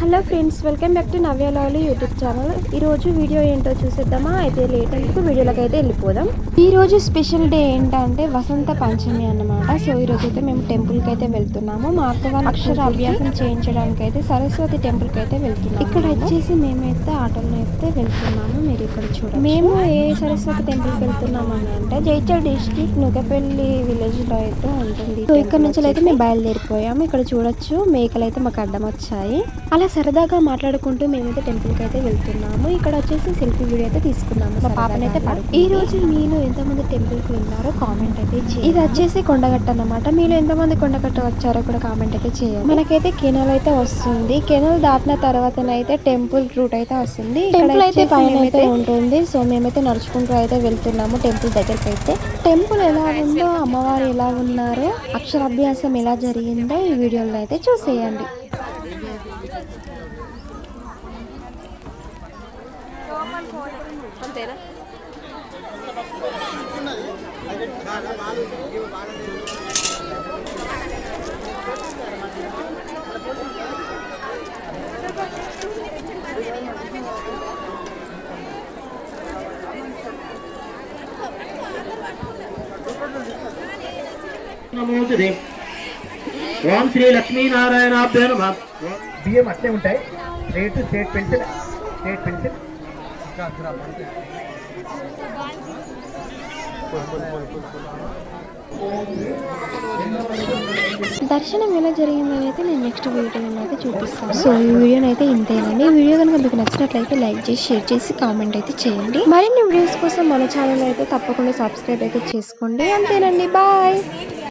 Hello friends, welcome back to Navya lovely YouTube channel. ఈరోజు video ఏంటో చూసేద్దామా? అయితే లేట్ ఎందుకు, వీడియోలోకి అయితే వెళ్ళిపోదాం. ఈ రోజు స్పెషల్ డే ఏంటంటే వసంత పంచమి అన్నమాట. సో ఈ రోజు అయితే మేము టెంపుల్కి అయితే వెళ్తున్నాము. మా అక్క వాళ్ళ అక్షర అభ్యాసం చేయించడానికి అయితే సరస్వతి టెంపుల్కి అయితే వెళ్తున్నాము. ఇక్కడ వచ్చేసి మేమైతే ఆటోలో అయితే వెళ్తున్నాము. మీరు ఇక్కడ చూడండి. మేము ఏ సరస్వతి టెంపుల్కి వెళ్తున్నామని అంటే జైచల్ డిస్ట్రిక్ట్ నుగపల్లి విలేజ్ లో అయితే ఉంటుంది. సో ఇక్కడ నుంచి అయితే మేము బయలుదేరిపోయాము. ఇక్కడ చూడొచ్చు, మేకలు అయితే మాకు అడ్డం వచ్చాయి. అలా సరదాగా మాట్లాడుకుంటూ మేమైతే టెంపుల్ కి అయితే వెళ్తున్నాము. ఇక్కడ వచ్చేసి సెల్ఫీ వీడియో అయితే తీసుకున్నాము. మా పాపనైతే ఈ రోజు మీలో ఎంతమంది టెంపుల్ కి వెళ్ళారో కామెంట్ అయితే చేయండి. ఇది వచ్చేసి కొండగట్ట అన్నమాట. మీలో ఎంతమంది కొండగట్ట వచ్చారో కూడా కామెంట్ అయితే చేయండి. మనకైతే కెనాల్ అయితే వస్తుంది. కెనాల్ దాటిన తర్వాతనైతే టెంపుల్ రూట్ అయితే వస్తుంది. టెంపుల్ అయితే పైన అయితే ఉంటుంది. సో మేమైతే నడుచుకుంటూ అయితే వెళ్తున్నాము టెంపుల్ దగ్గరికి అయితే. టెంపుల్ ఎలా ఉందో, అమ్మవారు ఎలా ఉన్నారో, అక్షరాభ్యాసం ఎలా జరిగిందో ఈ వీడియోలో అయితే చూసేయండి. అంతేనా? ఓం శ్రీ లక్ష్మీనారాయణాభ్యో నమః. బియ్యం అట్లే ఉంటాయి. రేటు స్టేట్ పెన్షన్ దర్శనం ఎలా జరిగిందని అయితే నేను నెక్స్ట్ వీడియోలో అయితే చూపిస్తాను. సో ఈ వీడియోని అయితే ఇంతేనండి. ఈ వీడియో కనుక మీకు నచ్చినట్లయితే లైక్ చేసి, షేర్ చేసి, కామెంట్ అయితే చేయండి. మరిన్ని వీడియోస్ కోసం మన ఛానల్ అయితే తప్పకుండా సబ్స్క్రైబ్ అయితే చేసుకోండి. అంతేనండి, బాయ్.